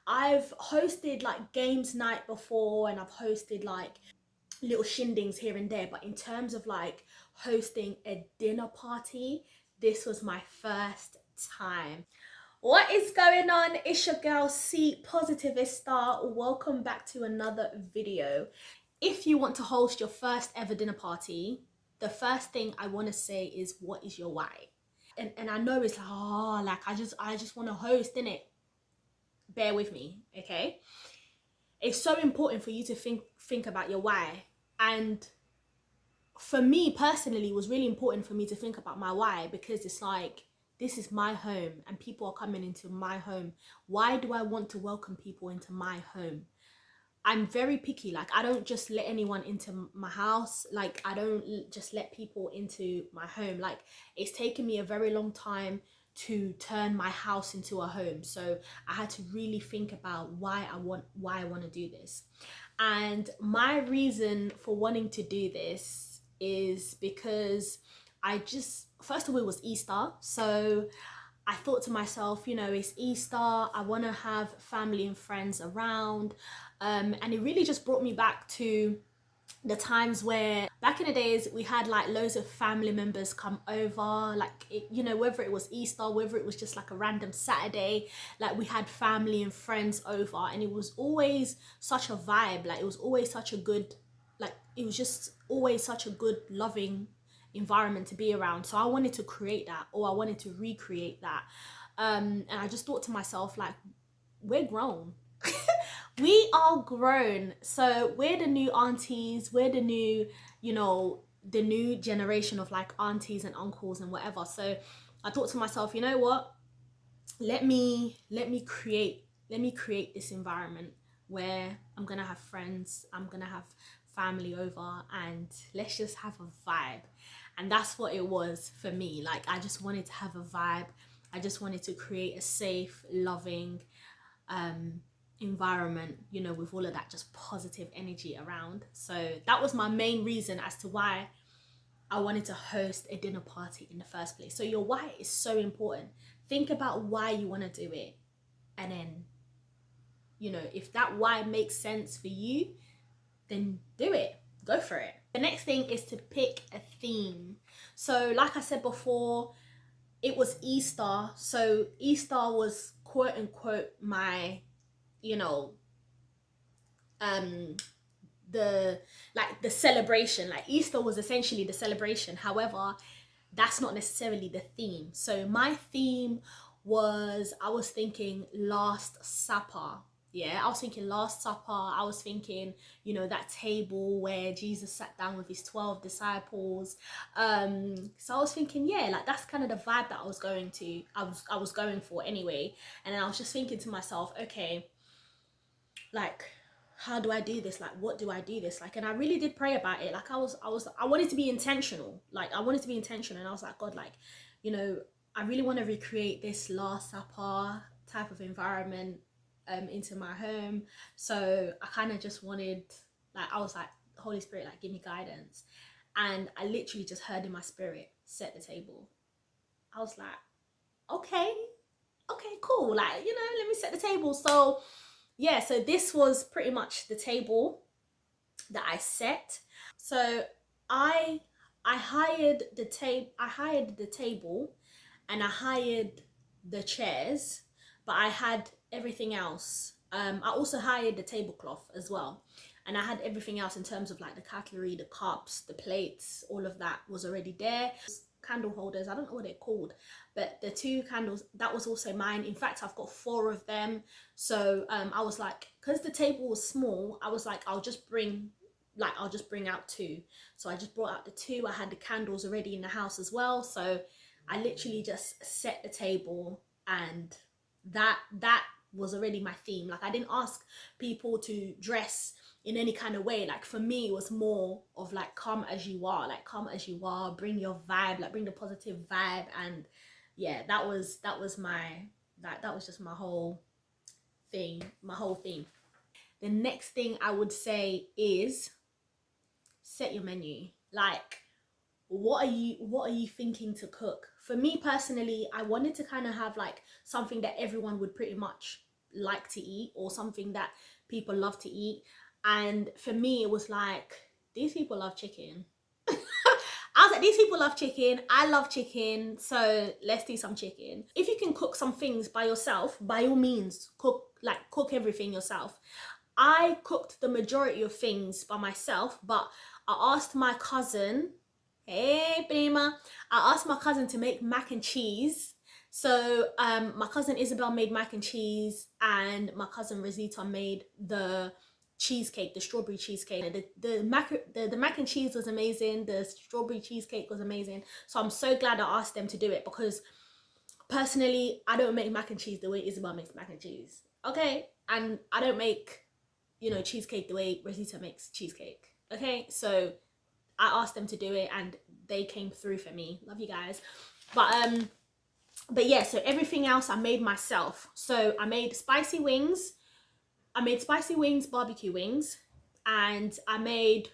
I've hosted like games night before, and I've hosted like little shindigs here and there, but in terms of like hosting a dinner party, this was my first time. What is going on? It's your girl C-Positivista. Welcome back to another video. If you want to host your first ever dinner party, the first thing I want to say is, what is your why? And I know it's like, oh, like I just want to host, innit? Bear with me, okay? It's so important for you to think about your why. And for me personally, it was really important for me to think about my why, because it's like, this is my home and people are coming into my home. Why do I want to welcome people into my home? I'm very picky. Like, I don't just let anyone into my house. Like, I don't just let people into my home. Like, it's taken me a very long time to turn my house into a home. So I had to really think about why I want to do this. And my reason for wanting to do this is because first of all, it was Easter. So I thought to myself, you know, it's Easter, I want to have family and friends around. And it really just brought me back to the times where back in the days we had like loads of family members come over, like you know, whether it was Easter, whether it was just like a random Saturday, like we had family and friends over, and it was always such a vibe. Like, it was always such a good, like, it was just always such a good, loving environment to be around. So I wanted to create that, or I wanted to recreate that. And I just thought to myself, like, we're grown. We are grown. So we're the new aunties, we're the new, you know, the new generation of like aunties and uncles and whatever. So I thought to myself, you know what? Let me create this environment where I'm gonna have friends, I'm gonna have family over, and let's just have a vibe. And that's what it was for me. Like, I just wanted to have a vibe. I just wanted to create a safe, loving environment, you know, with all of that just positive energy around. So that was my main reason as to why I wanted to host a dinner party in the first place. So your why is so important. Think about why you want to do it, and then, you know, if that why makes sense for you, then do it. Go for it. The next thing is to pick a theme. So like I said before, it was Easter. So Easter was quote unquote my, you know, the celebration. Like, Easter was essentially the celebration. However, that's not necessarily the theme. So my theme was, I was thinking Last Supper. Yeah, I was thinking Last Supper. I was thinking, you know, that table where Jesus sat down with his 12 disciples. So I was thinking, yeah, like, that's kind of the vibe that I was going for anyway. And then I was just thinking to myself, okay, like, how do I do this? Like, what do I do this? Like, and I really did pray about it. Like, I wanted to be intentional. Like, I wanted to be intentional. And I was like, God, like, you know, I really want to recreate this Last Supper type of environment into my home. So I kind of just wanted, like, I was like, Holy Spirit, like, give me guidance. And I literally just heard in my spirit, set the table. I was like, okay, cool. Like, you know, let me set the table. So yeah, so this was pretty much the table that I set. So I hired the table and I hired the chairs, but I had everything else. I also hired the tablecloth as well, and I had everything else in terms of like the cutlery, the cups, the plates, all of that was already there. Candle holders, I don't know what they're called, but the 2 candles, that was also mine. In fact, I've got 4 of them. So I was like, because the table was small, I was like, I'll just bring out 2. So I just brought out the 2. I had the candles already in the house as well. So I literally just set the table, and that was already my theme. Like, I didn't ask people to dress in any kind of way. Like, for me, it was more of like, come as you are. Like, come as you are, bring your vibe, like, bring the positive vibe. And yeah, that was just my whole thing, The next thing I would say is set your menu. Like, what are you thinking to cook? For me personally, I wanted to kind of have like something that everyone would pretty much like to eat or something that people love to eat. And for me, it was like, these people love chicken. I was like, these people love chicken. I love chicken. So let's do some chicken. If you can cook some things by yourself, by all means, cook everything yourself. I cooked the majority of things by myself, but I asked my cousin, hey prima, I asked my cousin to make mac and cheese. So my cousin Isabel made mac and cheese, and my cousin Rosita made the cheesecake, the strawberry cheesecake. The mac and cheese was amazing. The strawberry cheesecake was amazing. So I'm so glad I asked them to do it, because personally, I don't make mac and cheese the way Isabel makes mac and cheese. Okay, and I don't make, you know, cheesecake the way Rosita makes cheesecake. Okay, so I asked them to do it, and they came through for me. Love you guys. But yeah, so everything else I made myself. So I made spicy wings, barbecue wings, and I made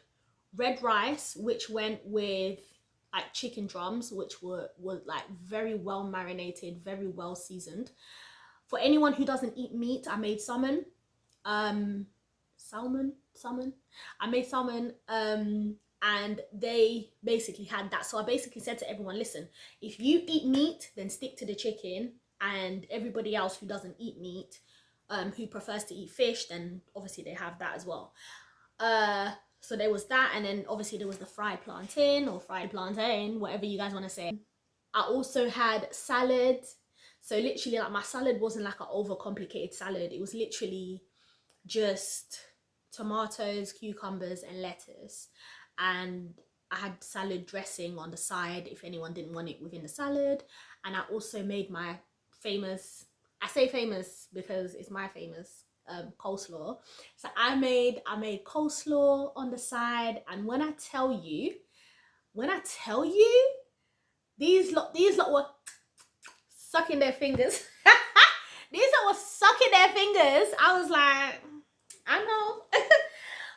red rice, which went with like chicken drums, which were like very well marinated, very well seasoned. For anyone who doesn't eat meat, I made salmon. I made salmon, and they basically had that. So I basically said to everyone, listen, if you eat meat, then stick to the chicken, and everybody else who doesn't eat meat, who prefers to eat fish, then obviously they have that as well. So there was that, and then obviously there was the fried plantain, whatever you guys want to say. I also had salad. So literally, like, my salad wasn't like an overcomplicated salad. It was literally just tomatoes, cucumbers, and lettuce. And I had salad dressing on the side if anyone didn't want it within the salad. And I also made my famous, I say famous because it's my famous, coleslaw. So I made coleslaw on the side. And when I tell you, these lot were sucking their fingers. These lot were sucking their fingers. I was like, I know.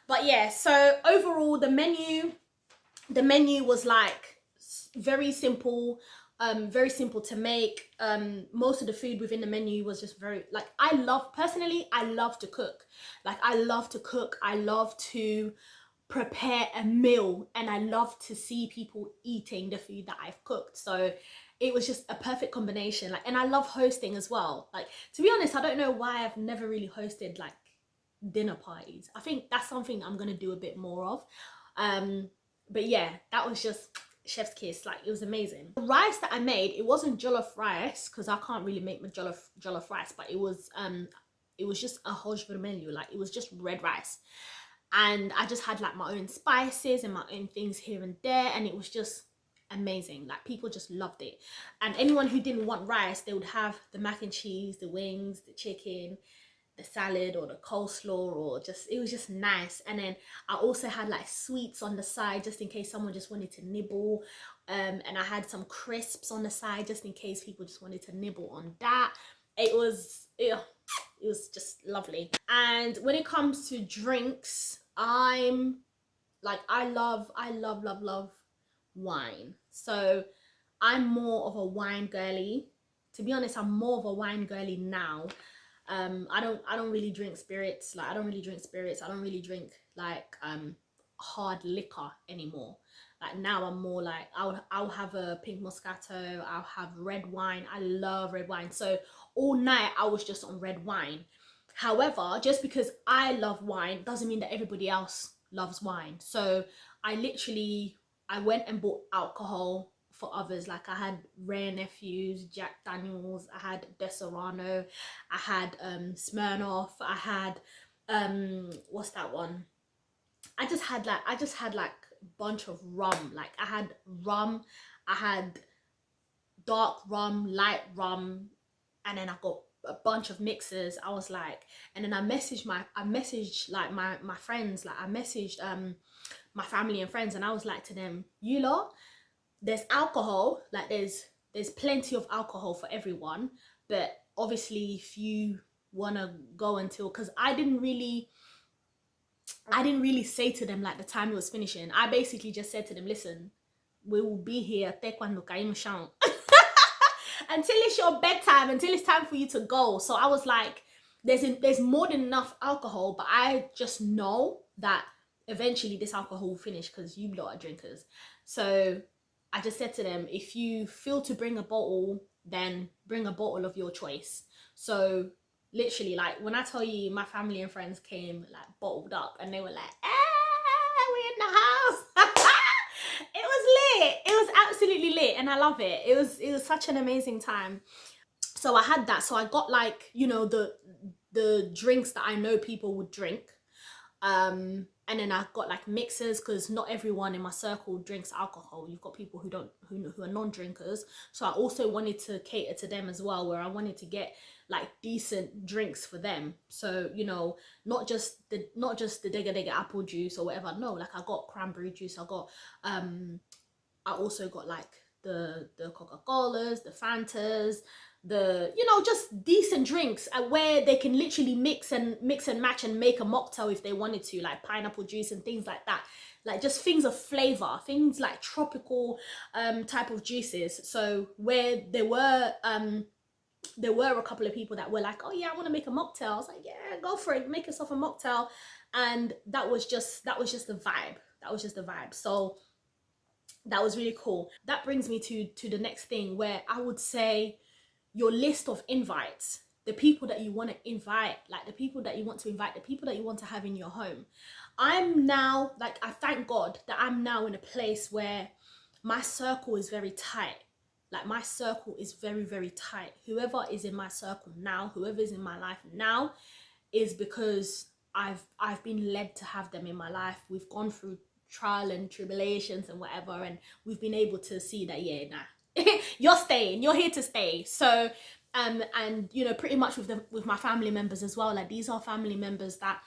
But yeah, so overall the menu was like very simple to make. Most of the food within the menu was just very, like, I love to cook. Like, I love to prepare a meal, and I love to see people eating the food that I've cooked. So it was just a perfect combination. Like, and I love hosting as well. Like, to be honest, I don't know why I've never really hosted like dinner parties. I think that's something I'm gonna do a bit more of. But yeah, that was just chef's kiss. Like, it was amazing. The rice that I made, it wasn't jollof rice, because I can't really make my jollof rice, but it was just a arroz vermelho. Like, it was just red rice, and I just had like my own spices and my own things here and there, and it was just amazing. Like, people just loved it. And anyone who didn't want rice, they would have the mac and cheese, the wings, the chicken, the salad, or the coleslaw, or just, it was just nice. And then I also had like sweets on the side, just in case someone just wanted to nibble. And I had some crisps on the side, just in case people just wanted to nibble on that. It was just lovely. And when it comes to drinks, I love wine. So I'm more of a wine girly. To be honest, I'm more of a wine girly now. I don't really drink spirits. Like, I don't really drink like hard liquor anymore. Like, now I'm more like, I'll have a pink Moscato, I'll have red wine. I love red wine. So all night I was just on red wine. However, just because I love wine doesn't mean that everybody else loves wine. So I went and bought alcohol for others. Like, I had Rare Nephews, Jack Daniels, I had Deserrano, I had Smirnoff, I had what's that one? I just had like a bunch of rum. Like, I had rum, I had dark rum, light rum, and then I got a bunch of mixers. I was like, and then I messaged my friends. Like, I messaged my family and friends, and I was like to them, you lot, there's alcohol, like there's plenty of alcohol for everyone, but obviously if you want to go until, because I didn't really say to them like the time it was finishing. I basically just said to them, listen, we will be here cuando caímos until it's your bedtime, until it's time for you to go. So I was like, there's more than enough alcohol, but I just know that eventually this alcohol will finish because you lot are drinkers. So I just said to them, if you feel to bring a bottle, then bring a bottle of your choice. So literally, like, when I tell you my family and friends came like bottled up and they were like, we in the house. It was lit. It was absolutely lit, and I love it. It was such an amazing time. So I had that. So I got, like, you know, the drinks that I know people would drink. And then I got like mixers, because not everyone in my circle drinks alcohol. You've got people who don't, who are non-drinkers. So I also wanted to cater to them as well, where I wanted to get like decent drinks for them. So, you know, not just the digga apple juice or whatever. No, like I got cranberry juice. I also got like the Coca-Colas, the Fantas, the, you know, just decent drinks where they can literally mix and match and make a mocktail if they wanted to, like pineapple juice and things like that. Like just things of flavor, things like tropical type of juices. So where there were a couple of people that were like, oh yeah, I want to make a mocktail. I was like, yeah, go for it, make yourself a mocktail. And that was just the vibe. That was just the vibe. So that was really cool. That brings me to the next thing, where I would say your list of invites, the people that you want to invite, like the people that you want to invite, the people that you want to have in your home. I'm now, like, I thank God that I'm now in a place where my circle is very tight. Like my circle is very, very tight. Whoever is in my circle now, whoever is in my life now, is because I've been led to have them in my life. We've gone through trial and tribulations and whatever, and we've been able to see that, yeah, nah, you're staying, you're here to stay. So and you know, pretty much with my family members as well, like these are family members that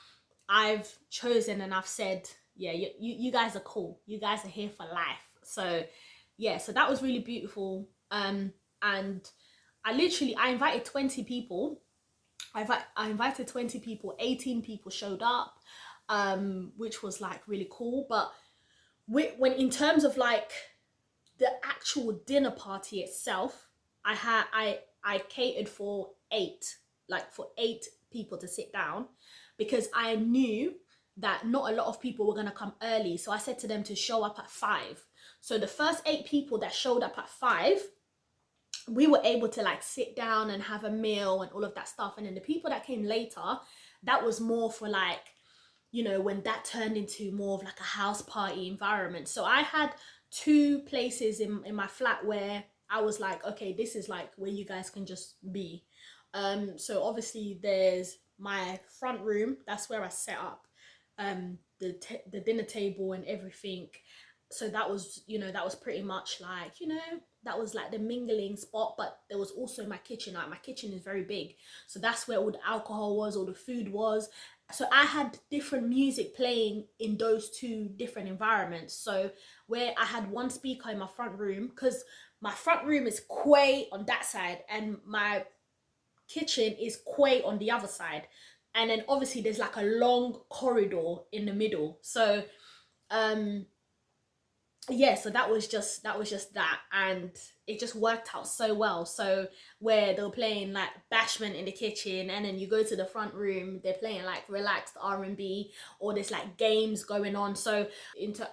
I've chosen and I've said, yeah, you guys are cool, you guys are here for life. So yeah, so that was really beautiful. And I invited 20 people. I invited 20 people, 18 people showed up, which was like really cool. But when in terms of like the actual dinner party itself, I catered for eight people to sit down, because I knew that not a lot of people were gonna come early. So I said to them to show up at 5. So the first 8 people that showed up at 5, we were able to like sit down and have a meal and all of that stuff. And then the people that came later, that was more for like, you know, when that turned into more of like a house party environment. So I had 2 places in my flat where I was like, okay, this is like where you guys can just be. So obviously there's my front room, that's where I set up the dinner table and everything. So that was, you know, that was pretty much like, you know, that was like the mingling spot. But there was also my kitchen. Like my kitchen is very big, so that's where all the alcohol was, all the food was. So I had different music playing in those 2 different environments. So where I had one speaker in my front room, because my front room is quay on that side and my kitchen is quay on the other side, and then obviously there's like a long corridor in the middle. So um yeah, so that was just that, and it just worked out so well. So where they were playing like bashment in the kitchen, and then you go to the front room, they're playing like relaxed R&B, or there's like games going on. So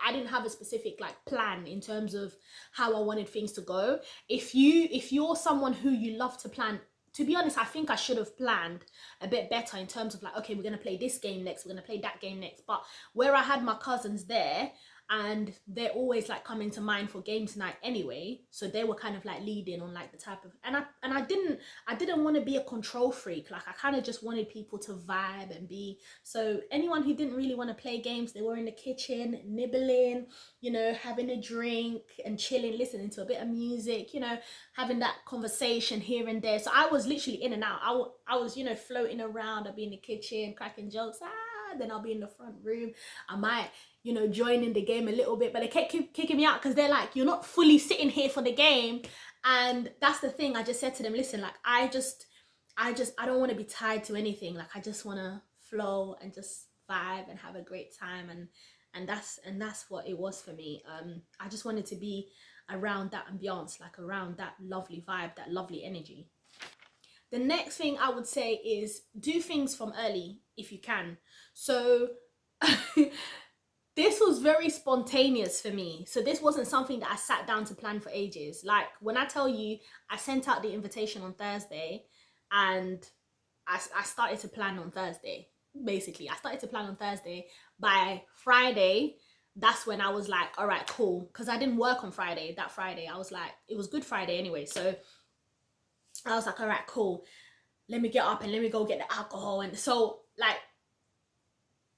I didn't have a specific like plan in terms of how I wanted things to go. If you're someone who you love to plan, to be honest, I think I should have planned a bit better in terms of like, okay, we're gonna play this game next, we're gonna play that game next. But where I had my cousins there, and they're always like coming to mind for games night anyway, so they were kind of like leading on like the type of, and I didn't want to be a control freak. Like I kind of just wanted people to vibe and be. So anyone who didn't really want to play games, they were in the kitchen nibbling, you know, having a drink and chilling, listening to a bit of music, you know, having that conversation here and there. So I was literally in and out. I was, you know, floating around. I'd be in the kitchen cracking jokes, then I'll be in the front room. I might, you know, join in the game a little bit, but they kept kicking me out because they're like, you're not fully sitting here for the game. And that's the thing. I just said to them, listen, like I don't want to be tied to anything. Like I just want to flow and just vibe and have a great time. And that's what it was for me. I just wanted to be around that ambiance, like around that lovely vibe, that lovely energy. The next thing I would say is do things from early if you can. So this was very spontaneous for me. So this wasn't something that I sat down to plan for ages. Like when I tell you, I sent out the invitation on Thursday and I started to plan on Thursday. Basically, I started to plan on Thursday. By Friday, that's when I was like, all right, cool. Because I didn't work on Friday. That Friday, I was like, it was Good Friday anyway. So I was like, all right, cool. Let me get up and let me go get the alcohol. And so like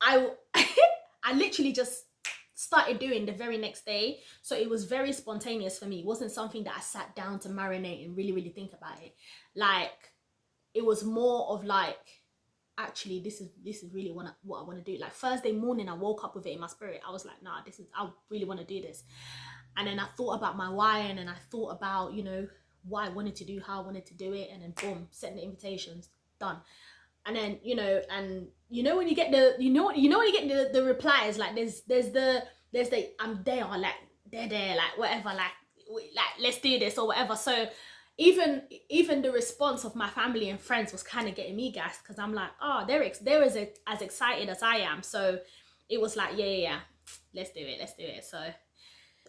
I I literally just started doing the very next day. So it was very spontaneous for me. It wasn't something that I sat down to marinate and really, really think about it. Like it was more of like, actually this is really what I want to do. Like Thursday morning I woke up with it in my spirit. I was like, nah, I really want to do this. And then I thought about my why, and then I thought about, you know, what I wanted to do, how I wanted to do it, and then boom, send the invitations, done. And then when you get the when you get the replies, like there's the I'm there, like they're there, like whatever, like let's do this or whatever. So even the response of my family and friends was kind of getting me gassed, because I'm like, oh, they're as excited as I am. So it was like, yeah, let's do it. So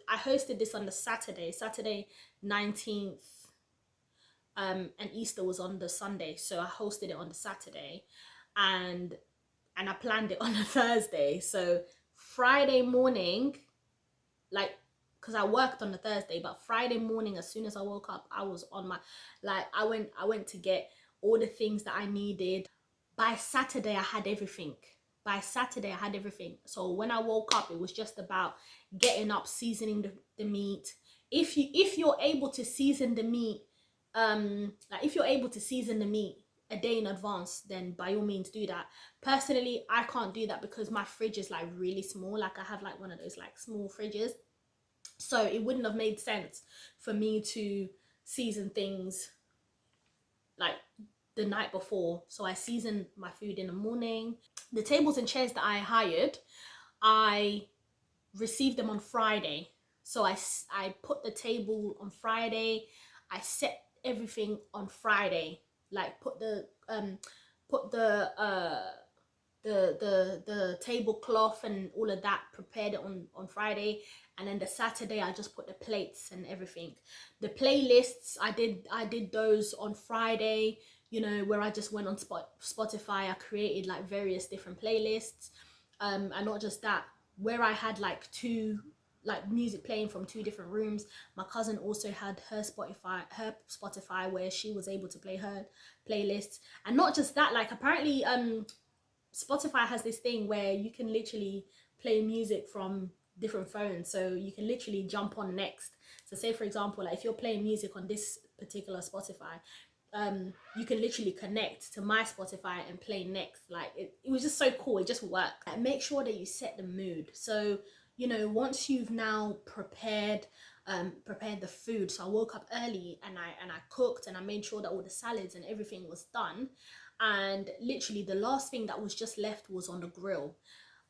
I hosted this on the Saturday 19th, and Easter was on the Sunday, so I hosted it on the Saturday, and I planned it on a Thursday. So Friday morning, like, because I worked on the Thursday, but Friday morning, as soon as I woke up, I was on my, like, I went to get all the things that I needed. By Saturday I had everything. So when I woke up, it was just about getting up, seasoning the meat. If you're able to season the meat, like if you're able to season the meat a day in advance, then by all means do that. Personally, I can't do that because my fridge is like really small. Like I have like one of those like small fridges, so it wouldn't have made sense for me to season things like the night before. So I seasoned my food in the morning. The tables and chairs that I hired, I received them on Friday. So I put the table on Friday. I set everything on Friday. Like put the the tablecloth and all of that, prepared it on Friday, and then the Saturday I just put the plates and everything. The playlists, I did those on Friday, you know, where I just went on Spotify. I created like various different playlists, and not just that, where I had like two, like music playing from two different rooms. My cousin also had her Spotify where she was able to play her playlists. And not just that, like apparently Spotify has this thing where you can literally play music from different phones, so you can literally jump on next. So say for example, like if you're playing music on this particular Spotify, you can literally connect to my Spotify and play next. Like it was just so cool. It just worked. And make sure that you set the mood. So, you know, once you've now prepared the food. So I woke up early and I cooked, and I made sure that all the salads and everything was done. And literally the last thing that was just left was on the grill,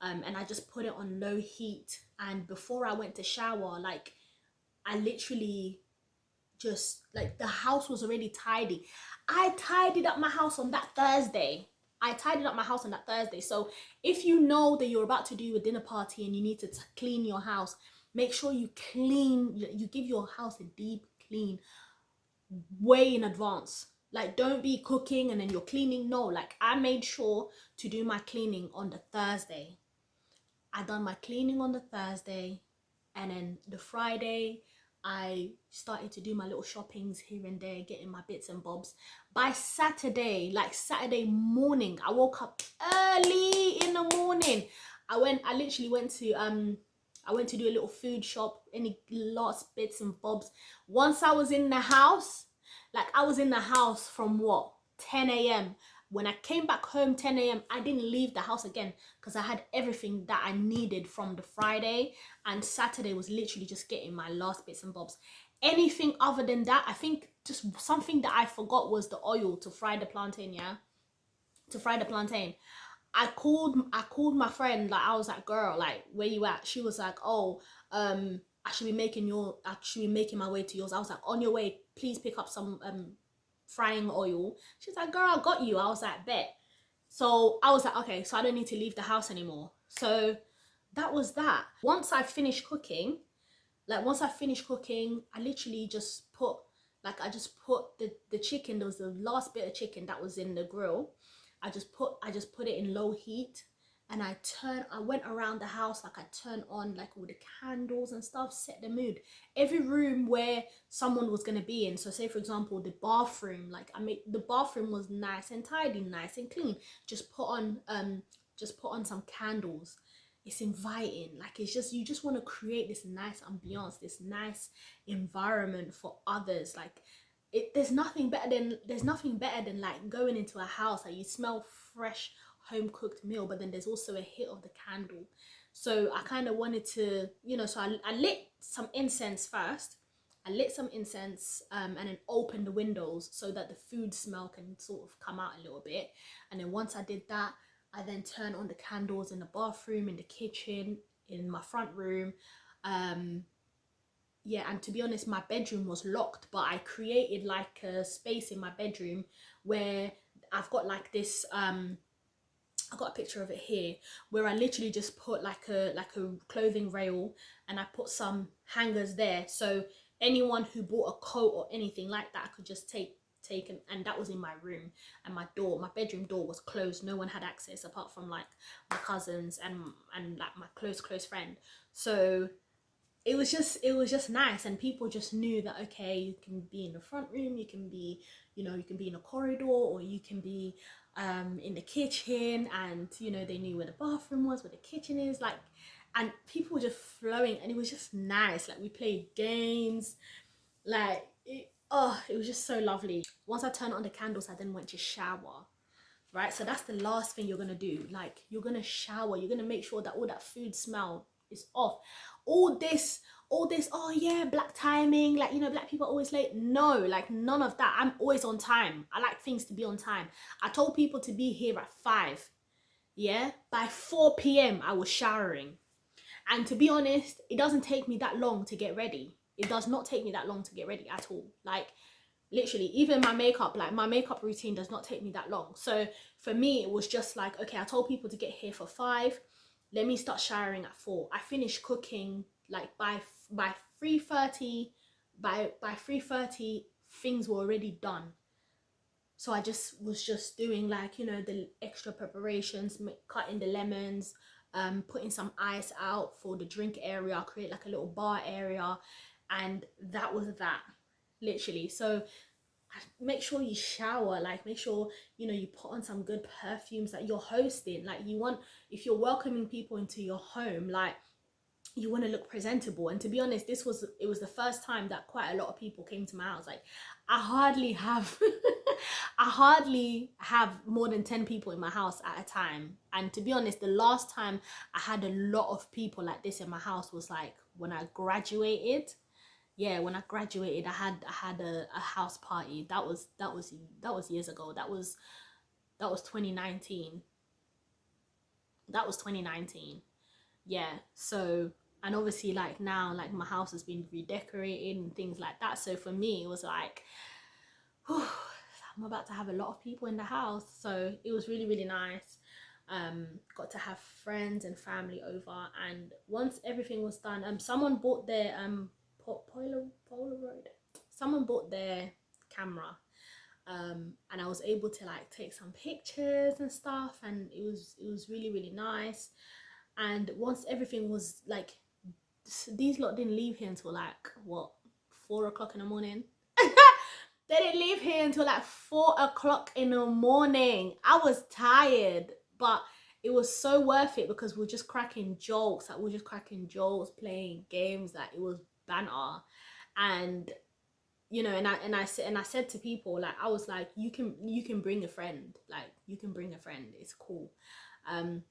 and I just put it on low heat. And before I went to shower, like I literally just, like, the house was already tidy. I tidied up my house on that Thursday. So if you know that you're about to do a dinner party and you need to clean your house, make sure you give your house a deep clean way in advance. Like, don't be cooking and then you're cleaning. No, like I made sure to do my cleaning on the Thursday. I done my cleaning on the Thursday, and then the Friday I started to do my little shoppings here and there, getting my bits and bobs. By Saturday, like Saturday morning, I woke up early in the morning. I literally went to I went to do a little food shop, any last bits and bobs. Once I was in the house, like I was in the house from what, 10 a.m. When I came back home 10 a.m, I didn't leave the house again, because I had everything that I needed from the Friday, and Saturday was literally just getting my last bits and bobs. Anything other than that, I think just something that I forgot was the oil to fry the plantain. I called my friend, like I was like, girl, like where you at? She was like, oh, I should be making my way to yours. I was like, on your way, please pick up some frying oil. She's like, girl, I got you. I was like, bet. So I was like, okay, so I don't need to leave the house anymore. So that was that. Once I finished cooking, I literally just put, I just put the chicken. There was the last bit of chicken that was in the grill. I just put it in low heat, and I went around the house, I turned on all the candles and stuff, set the mood. Every room where someone was gonna be in. So say for example the bathroom, the bathroom was nice and tidy, nice and clean. Just put on some candles. It's inviting. It's just, you just want to create this nice ambiance, this nice environment for others. There's nothing better than going into a house, you smell fresh home cooked meal, but then there's also a hit of the candle. So I kind of wanted to, so I lit some incense first. And then opened the windows so that the food smell can sort of come out a little bit. And then once I did that, I then turned on the candles in the bathroom, in the kitchen, in my front room. Yeah, and to be honest, my bedroom was locked, but I created a space in my bedroom where I've got this I got a picture of it here, where I literally just put a clothing rail, and I put some hangers there, so anyone who bought a coat or anything like that could just take, and that was in my room. And my bedroom door was closed. No one had access apart from my cousins and my close friend. So it was just nice, and people just knew that, okay, you can be in the front room, you can be in a corridor, or you can be in the kitchen, and they knew where the bathroom was, where the kitchen is, and people were just flowing, and it was just nice. We played games, it was just so lovely. Once I turned on the candles, I then went to shower. Right, so that's the last thing you're gonna do. You're gonna shower, you're gonna make sure that all that food smell is off. All this, oh yeah, black timing, black people are always late. No, none of that. I'm always on time. I like things to be on time. I told people to be here at 5. Yeah, by 4 p.m. I was showering. And to be honest, it doesn't take me that long to get ready. It does not take me that long to get ready at all. Literally, even my makeup, my makeup routine does not take me that long. So for me, it was just okay, I told people to get here for 5. Let me start showering at 4. I finished cooking by 3:30. By 3:30, things were already done. So I was just doing the extra preparations, cutting the lemons, putting some ice out for the drink area, create a little bar area, and that was that, literally. So make sure you shower, make sure you put on some good perfumes. You're hosting, if you're welcoming people into your home, you want to look presentable. And to be honest, it was the first time that quite a lot of people came to my house. I hardly have I hardly have more than 10 people in my house at a time. And to be honest, the last time I had a lot of people like this in my house was when I graduated. Yeah, when I graduated, I had a house party. That was years ago. That was 2019. That was 2019. Yeah. So, and obviously now my house has been redecorated and things like that. So for me, it was whew, I'm about to have a lot of people in the house. So it was really, really nice. Got to have friends and family over, and once everything was done, someone bought their Polaroid. Someone bought their camera, and I was able to take some pictures and stuff, and it was really, really nice. And once everything was these lot didn't leave here until 4 o'clock in the morning. They didn't leave here until 4 o'clock in the morning. I was tired, but it was so worth it because we're just cracking jokes. Playing games. It was banter. And and I said to people, I was you can bring a friend. You can bring a friend. It's cool.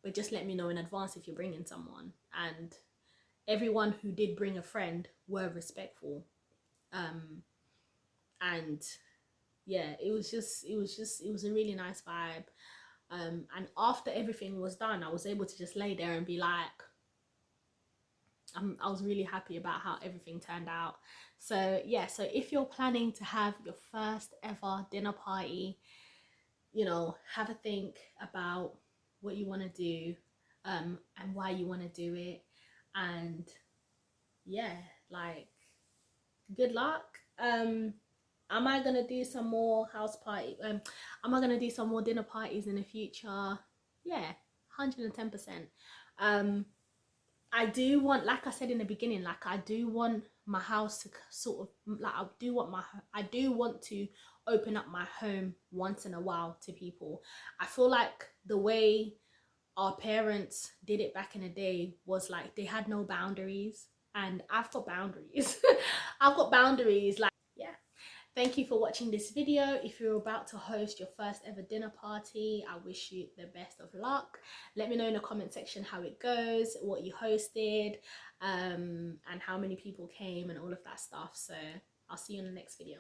But just let me know in advance if you're bringing someone. And everyone who did bring a friend were respectful. And yeah, it was a really nice vibe. And after everything was done, I was able to just lay there and be I was really happy about how everything turned out. So yeah, so if you're planning to have your first ever dinner party, you know, have a think about what you want to do, and why you want to do it. And yeah, like, good luck. Am I gonna do some more house party? Am I gonna do some more dinner parties in the future? Yeah, 110%. Um, I do want, like I said in the beginning, like I do want my house to sort of, like I do want to open up my home once in a while to people. I feel like the way our parents did it back in the day was like they had no boundaries, and I've got boundaries. I've got boundaries. Like, yeah. Thank you for watching this video. If you're about to host your first ever dinner party, I wish you the best of luck. Let me know in the comment section how it goes, what you hosted, and how many people came and all of that stuff. So I'll see you in the next video.